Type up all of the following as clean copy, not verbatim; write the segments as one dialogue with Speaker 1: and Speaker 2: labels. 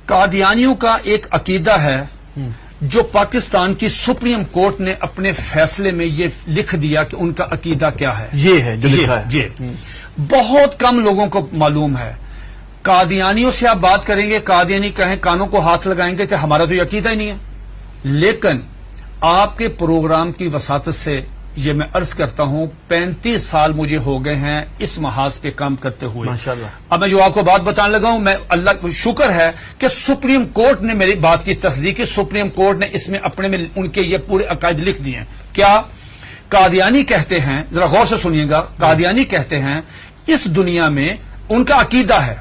Speaker 1: قادیانیوں کا ایک عقیدہ ہے جو پاکستان کی سپریم کورٹ نے اپنے فیصلے میں یہ لکھ دیا کہ ان کا عقیدہ کیا ہے.
Speaker 2: یہ ہے جو لکھا ہے.
Speaker 1: جی بہت کم لوگوں کو معلوم ہے. قادیانیوں سے آپ بات کریں گے, قادیانی کہیں کانوں کو ہاتھ لگائیں گے کہ ہمارا تو یہ عقیدہ ہی نہیں ہے. لیکن آپ کے پروگرام کی وساطت سے یہ میں عرض کرتا ہوں 35 سال مجھے ہو گئے ہیں اس محاذ پہ کام کرتے ہوئے.
Speaker 2: ماشاءاللہ.
Speaker 1: اب میں جو آپ کو بات بتانے لگا ہوں, میں اللہ کا شکر ہے کہ سپریم کورٹ نے میری بات کی تصدیق کی. سپریم کورٹ نے اس میں اپنے میں ان کے یہ پورے عقائد لکھ دیے ہیں. کیا قادیانی کہتے ہیں, ذرا غور سے سنیے گا, قادیانی کہتے ہیں اس دنیا میں ان کا عقیدہ ہے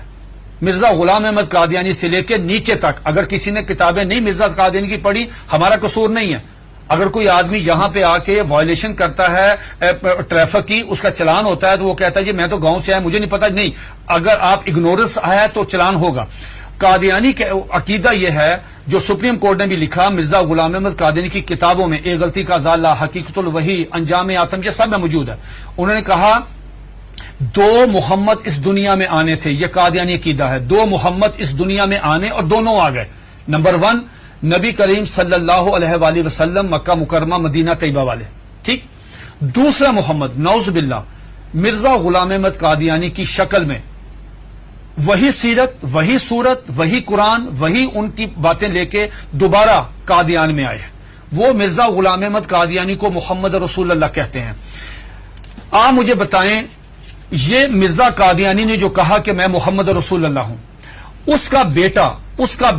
Speaker 1: مرزا غلام احمد قادیانی سے لے کے نیچے تک. اگر کسی نے کتابیں نہیں مرزا قادیانی کی پڑھی, ہمارا قصور نہیں ہے. اگر کوئی آدمی یہاں پہ آ کے وائلیشن کرتا ہے ٹریفک کی, اس کا چلان ہوتا ہے تو وہ کہتا ہے جی میں تو گاؤں سے آیا, مجھے نہیں پتا. نہیں, اگر آپ اگنورنس آیا تو چلان ہوگا. قادیانی کا عقیدہ یہ ہے جو سپریم کورٹ نے بھی لکھا مرزا غلام احمد قادیانی کی کتابوں میں, ایک غلطی کا ازالہ, حقیقت الوحی, انجام آتم, یہ سب میں موجود ہے. انہوں نے کہا 2 محمد اس دنیا میں آنے تھے. یہ قادیانی عقیدہ ہے. 2 محمد اس دنیا میں آنے اور دونوں آ گئے. نمبر 1 نبی کریم صلی اللہ علیہ وآلہ وسلم, مکہ مکرمہ مدینہ طیبہ والے, ٹھیک. دوسرا محمد نعوذ باللہ مرزا غلام احمد قادیانی کی شکل میں وہی سیرت, وہی صورت, وہی قرآن, وہی ان کی باتیں لے کے دوبارہ قادیان میں آئے. وہ مرزا غلام احمد قادیانی کو محمد رسول اللہ کہتے ہیں. آپ مجھے بتائیں یہ مرزا قادیانی نے جو کہا کہ میں محمد رسول اللہ ہوں, اس کا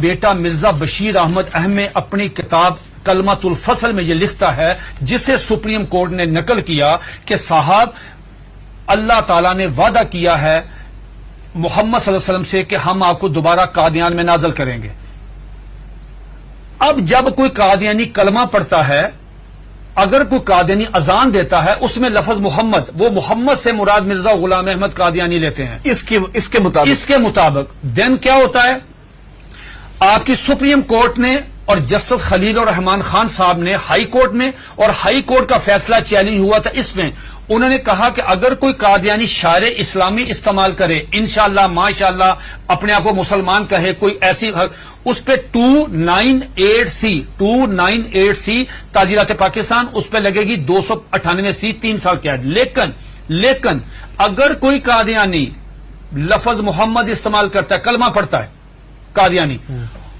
Speaker 1: بیٹا مرزا بشیر احمد احمد اپنی کتاب کلمۃ الفصل میں یہ لکھتا ہے, جسے سپریم کورٹ نے نقل کیا کہ صاحب اللہ تعالیٰ نے وعدہ کیا ہے محمد صلی اللہ علیہ وسلم سے کہ ہم آپ کو دوبارہ قادیان میں نازل کریں گے. اب جب کوئی قادیانی کلمہ پڑھتا ہے, اگر کوئی قادیانی اذان دیتا ہے, اس میں لفظ محمد, وہ محمد سے مراد مرزا غلام احمد قادیانی لیتے ہیں
Speaker 2: اس کے مطابق
Speaker 1: دین کیا ہوتا ہے. آپ کی سپریم کورٹ نے اور جسٹس خلیل الرحمان خان صاحب نے ہائی کورٹ میں, اور ہائی کورٹ کا فیصلہ چیلنج ہوا تھا اس میں, انہوں نے کہا کہ اگر کوئی قادیانی شعر اسلامی استعمال کرے, انشاءاللہ ماشاءاللہ اپنے آپ کو مسلمان کہے, کوئی ایسی, اس پہ 298C تعزیرات پاکستان, اس پہ لگے گی 298C 3 سال قید. لیکن اگر کوئی قادیانی لفظ محمد استعمال کرتا ہے, کلمہ پڑھتا ہے قادیانی,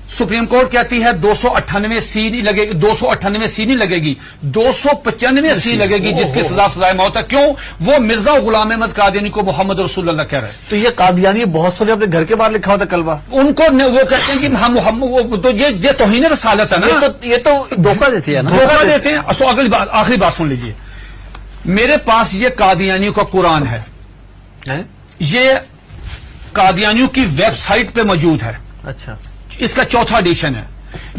Speaker 1: سپریم کورٹ کہتی ہے 298C نہیں لگے گی, 298C نہیں لگے گی, 295C لگے گی, جس کی سزا سزائے موت ہے. کیوں؟ وہ مرزا غلام احمد قادیانی کو محمد رسول اللہ کہہ رہے ہیں.
Speaker 2: تو یہ قادیانی بہت سارے اپنے گھر کے باہر لکھا ہوتا کلمہ,
Speaker 1: ان کو وہ کہتے ہیں کہ ہم محمد, تو یہ توہین رسالت ہے نا,
Speaker 2: یہ تو دھوکہ دیتی ہے نا,
Speaker 1: دھوکہ دیتے ہیں. آخری بات سن لیجئے, میرے پاس یہ قادیانیوں کا قرآن ہے, یہ قادیانیوں کی ویب سائٹ پہ موجود ہے.
Speaker 2: اچھا,
Speaker 1: اس کا 4تھا ایڈیشن ہے.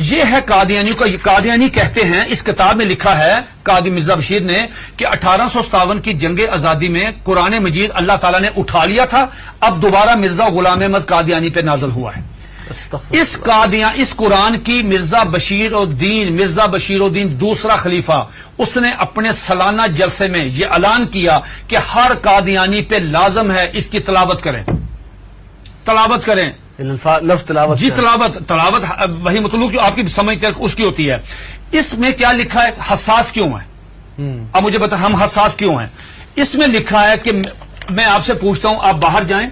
Speaker 1: یہ ہے قادیانیوں کا. قادیانی کہتے ہیں, اس کتاب میں لکھا ہے قاضی مرزا بشیر نے کہ 1857 کی جنگ آزادی میں قرآن مجید اللہ تعالیٰ نے اٹھا لیا تھا, اب دوبارہ مرزا غلام احمد قادیانی پہ نازل ہوا ہے. اس قرآن کی مرزا بشیر الدین دوسرا خلیفہ, اس نے اپنے سالانہ جلسے میں یہ اعلان کیا کہ ہر قادیانی پہ لازم ہے اس کی تلاوت کریں.
Speaker 2: لفظ تلاوت,
Speaker 1: جی تلاوت وہی مطلوب جو آپ کی سمجھ تک اس کی ہوتی ہے. اس میں کیا لکھا ہے, حساس کیوں ہے؟ اب مجھے بتا ہم حساس کیوں ہیں. اس میں لکھا ہے کہ میں آپ سے پوچھتا ہوں, آپ باہر جائیں,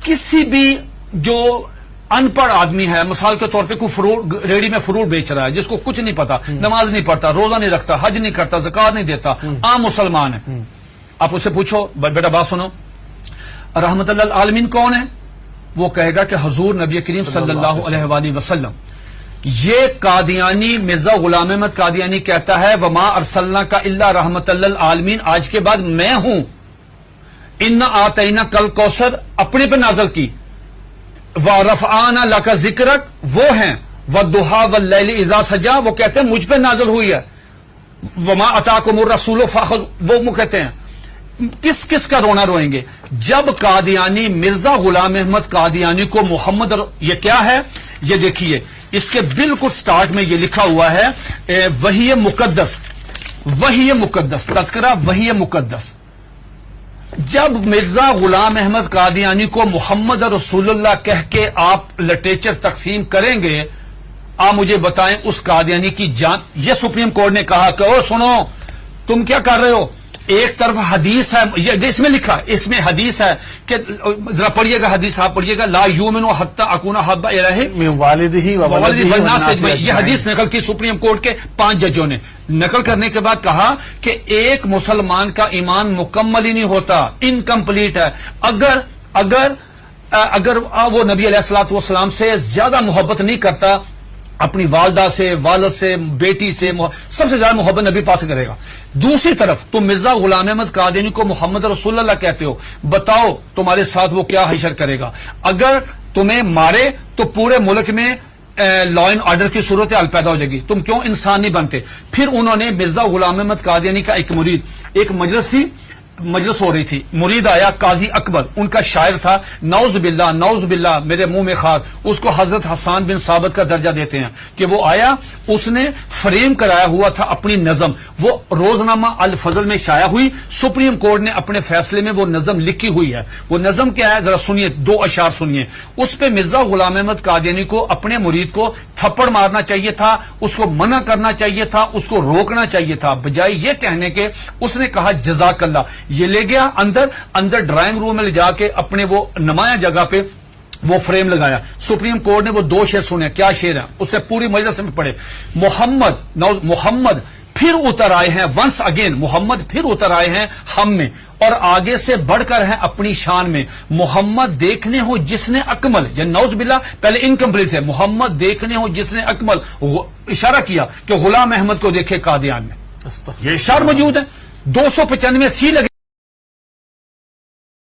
Speaker 1: کسی بھی جو ان پڑھ آدمی ہے, مثال کے طور پہ کوئی ریڑی میں فروٹ بیچ رہا ہے, جس کو کچھ نہیں پتا, نماز نہیں پڑھتا, روزہ نہیں رکھتا, حج نہیں کرتا, زکات نہیں دیتا, عام مسلمان ہے, آپ اس سے پوچھو بیٹا بات سنو, رحمت اللہ العالمین کون ہے؟ وہ کہے گا کہ حضور نبی کریم صلی اللہ علیہ وآلہ وسلم. یہ قادیانی مرزا غلام احمد قادیانی کہتا ہے وما ارسلناک الا رحمت للعالمین, آج کے بعد میں ہوں. انا آتینا کل کوثر اپنے پہ نازل کی, ورفعنا لک ذکرک وہ ہیں, والضحی واللیل اذا سجا وہ کہتے ہیں مجھ پہ نازل ہوئی ہے, وما اتاکم الرسول فخذوہ وہ کہتے ہیں. کس کا رونا روئیں گے جب قادیانی مرزا غلام احمد قادیانی کو محمد یہ کیا ہے, یہ دیکھیے اس کے بالکل سٹارٹ میں یہ لکھا ہوا ہے وحی مقدس تذکرہ وحی مقدس. جب مرزا غلام احمد قادیانی کو محمد رسول اللہ کہہ کے آپ لٹریچر تقسیم کریں گے، آپ مجھے بتائیں اس قادیانی کی جان. یہ سپریم کورٹ نے کہا کہ او سنو تم کیا کر رہے ہو، ایک طرف حدیث ہے، یہ اس میں لکھا، اس میں حدیث ہے کہ ذرا پڑھیے گا حدیث، آپ پڑھیے گا، لا یؤمن حتی اکون احب الیہ
Speaker 2: من والدہ و ولدہ
Speaker 1: والناس
Speaker 2: والناس
Speaker 1: اجمعین. یہ حدیث نقل کی سپریم کورٹ کے 5 ججوں نے. نقل کرنے کے بعد کہا کہ ایک مسلمان کا ایمان مکمل ہی نہیں ہوتا، انکمپلیٹ ہے اگر وہ نبی علیہ الصلوۃ والسلام سے زیادہ محبت نہیں کرتا، اپنی والدہ سے، والد سے، بیٹی سے، سب سے زیادہ محبت نبی پاس کرے گا. دوسری طرف تم مرزا غلام احمد قادیانی کو محمد رسول اللہ کہتے ہو، بتاؤ تمہارے ساتھ وہ کیا حشر کرے گا. اگر تمہیں مارے تو پورے ملک میں لا اینڈ آرڈر کی صورتحال پیدا ہو جائے گی، تم کیوں انسان نہیں بنتے. پھر انہوں نے مرزا غلام احمد قادیانی کا ایک مرید، ایک مجلس ہو رہی تھی، مرید آیا قاضی اکبر، ان کا شاعر تھا، نعوذ باللہ میرے منہ میں خاک، اس کو حضرت حسان بن ثابت کا درجہ دیتے ہیں کہ وہ آیا، اس نے فریم کرایا ہوا تھا اپنی نظم، وہ روزنامہ الفضل میں شائع ہوئی. سپریم کورٹ نے اپنے فیصلے میں وہ نظم لکھی ہوئی ہے. وہ نظم کیا ہے ذرا سنیے، 2 اشعار سنیے. اس پہ مرزا غلام احمد قادیانی کو اپنے مرید کو تھپڑ مارنا چاہیے تھا، اس کو منع کرنا چاہیے تھا، اس کو روکنا چاہیے تھا، بجائے یہ کہنے کے اس نے کہا جزاک اللہ. یہ لے گیا اندر ڈرائنگ روم میں لے جا کے اپنے وہ نمایاں جگہ پہ وہ فریم لگایا. سپریم کورٹ نے وہ 2 شعر سنے. کیا شعر ہیں اس نے پوری مجلس میں پڑھے. محمد پھر اتر آئے ہیں، ونس اگین محمد پھر اتر آئے ہیں ہم میں، اور آگے سے بڑھ کر ہیں اپنی شان میں. محمد دیکھنے ہو جس نے اکمل، یا نعوذ باللہ پہلے انکمپلیٹ ہے، محمد دیکھنے ہو جس نے اکمل، اشارہ کیا کہ غلام احمد کو دیکھے قادیان میں. یہ اشعار موجود ہے، 295 سی لگے.